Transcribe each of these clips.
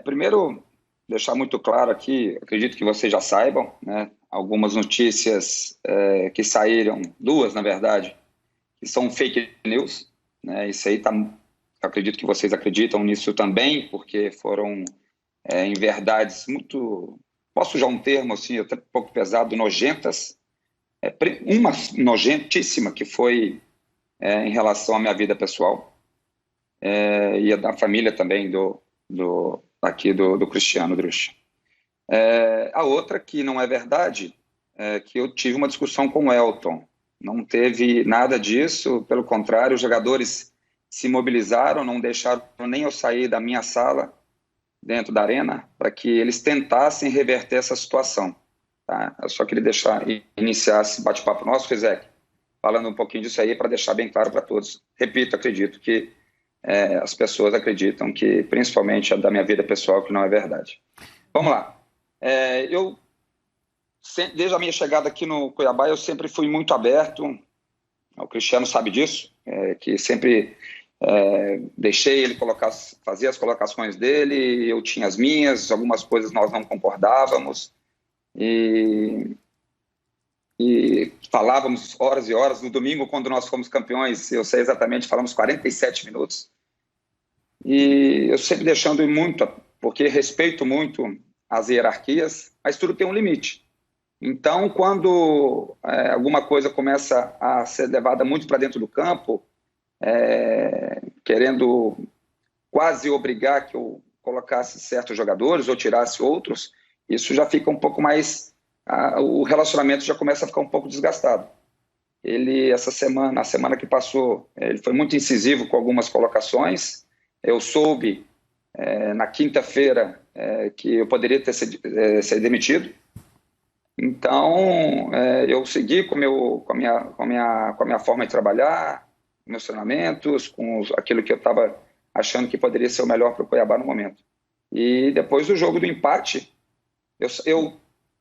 Primeiro, deixar muito claro aqui, acredito que vocês já saibam, né, algumas notícias que saíram, duas na verdade, que são fake news, né, isso aí acredito que vocês acreditam nisso também, porque foram em verdades muito, posso usar um termo assim, até um pouco pesado, nojentas, uma nojentíssima que foi em relação à minha vida pessoal e a da família também aqui do Cristiano Drusch. A outra que não é verdade é que eu tive uma discussão com o Elton. Não teve nada disso, pelo contrário, os jogadores se mobilizaram, não deixaram nem eu sair da minha sala dentro da arena para que eles tentassem reverter essa situação. Tá? Eu só queria iniciar esse bate-papo nosso, Rizek, falando um pouquinho disso aí para deixar bem claro para todos. Repito, acredito que as pessoas acreditam que, principalmente a da minha vida pessoal, que não é verdade. Vamos lá. Desde a minha chegada aqui no Cuiabá, eu sempre fui muito aberto, o Cristiano sabe disso, que sempre deixei ele fazer as colocações dele, eu tinha as minhas, algumas coisas nós não concordávamos, e falávamos horas e horas. No domingo, quando nós fomos campeões, eu sei exatamente, falamos 47 minutos, e eu sempre deixando muito, porque respeito muito as hierarquias, mas tudo tem um limite. Então, quando alguma coisa começa a ser levada muito para dentro do campo, querendo quase obrigar que eu colocasse certos jogadores ou tirasse outros, isso já fica um pouco mais... o relacionamento já começa a ficar um pouco desgastado. Ele, na semana que passou, ele foi muito incisivo com algumas colocações. Eu soube, na quinta-feira, que eu poderia ser demitido. Então, eu segui com a minha forma de trabalhar, meus treinamentos, com aquilo que eu estava achando que poderia ser o melhor para o Cuiabá no momento. E depois do jogo do empate,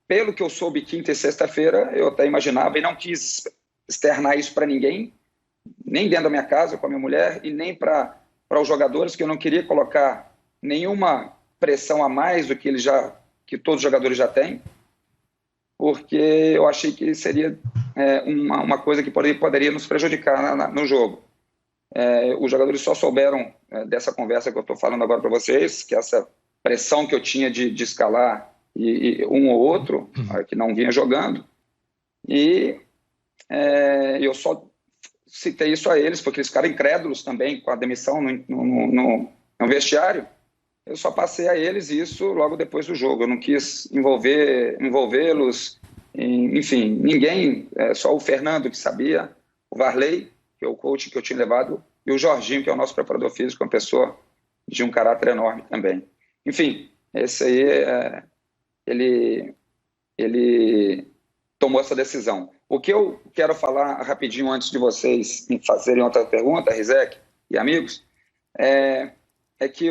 pelo que eu soube quinta e sexta-feira, eu até imaginava e não quis externar isso para ninguém, nem dentro da minha casa com a minha mulher e nem para os jogadores, que eu não queria colocar nenhuma pressão a mais do que todos os jogadores já têm, porque eu achei que seria uma coisa que poderia nos prejudicar no jogo. Os jogadores só souberam dessa conversa que eu estou falando agora para vocês, que essa pressão que eu tinha de escalar e um ou outro que não vinha jogando, e eu só citei isso a eles, porque eles ficaram incrédulos também com a demissão no vestiário. Eu só passei a eles isso logo depois do jogo. Eu não quis envolvê-los, enfim, ninguém, só o Fernando que sabia, o Varley, que é o coach que eu tinha levado, e o Jorginho, que é o nosso preparador físico, uma pessoa de um caráter enorme também. Enfim, esse aí, ele tomou essa decisão. O que eu quero falar rapidinho antes de vocês me fazerem outra pergunta, Rizek e amigos, é que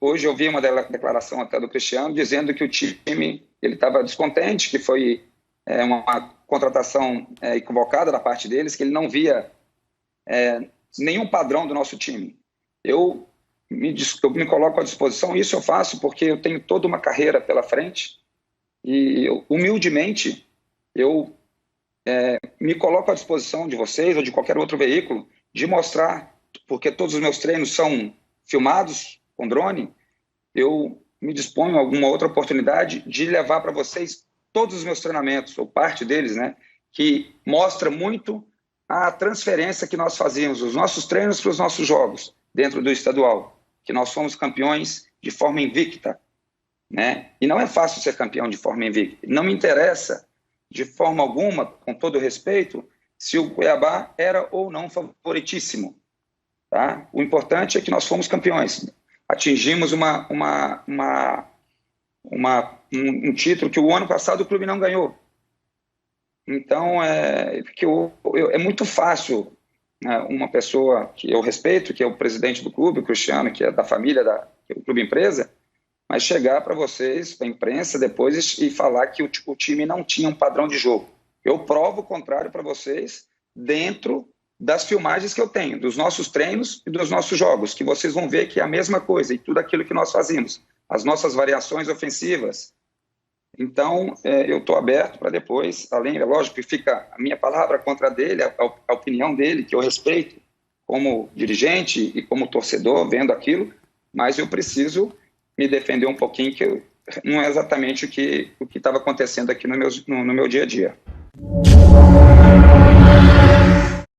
hoje eu vi uma declaração até do Cristiano dizendo que o time estava descontente, que foi uma contratação equivocada da parte deles, que ele não via nenhum padrão do nosso time. Eu me coloco à disposição, isso eu faço porque eu tenho toda uma carreira pela frente e, humildemente, eu me coloco à disposição de vocês ou de qualquer outro veículo de mostrar, porque todos os meus treinos são filmados com drone, eu me disponho a alguma outra oportunidade de levar para vocês todos os meus treinamentos, ou parte deles, né, que mostra muito a transferência que nós fazíamos, os nossos treinos para os nossos jogos, dentro do estadual, que nós fomos campeões de forma invicta, né? E não é fácil ser campeão de forma invicta. Não me interessa, de forma alguma, com todo respeito, se o Cuiabá era ou não favoritíssimo. Tá? O importante é que nós fomos campeões. Atingimos um título que o ano passado o clube não ganhou. Então, é muito fácil, né, uma pessoa que eu respeito, que é o presidente do clube, o Cristiano, que é da família, que é o clube empresa, mas chegar para vocês, para a imprensa, depois e falar que o time não tinha um padrão de jogo. Eu provo o contrário para vocês dentro das filmagens que eu tenho, dos nossos treinos e dos nossos jogos, que vocês vão ver que é a mesma coisa e tudo aquilo que nós fazemos, as nossas variações ofensivas. Então, eu estou aberto para depois, além, é lógico que fica a minha palavra contra a dele, a opinião dele, que eu respeito como dirigente e como torcedor, vendo aquilo, mas eu preciso me defender um pouquinho, que não é exatamente o que estava acontecendo aqui no meu dia a dia.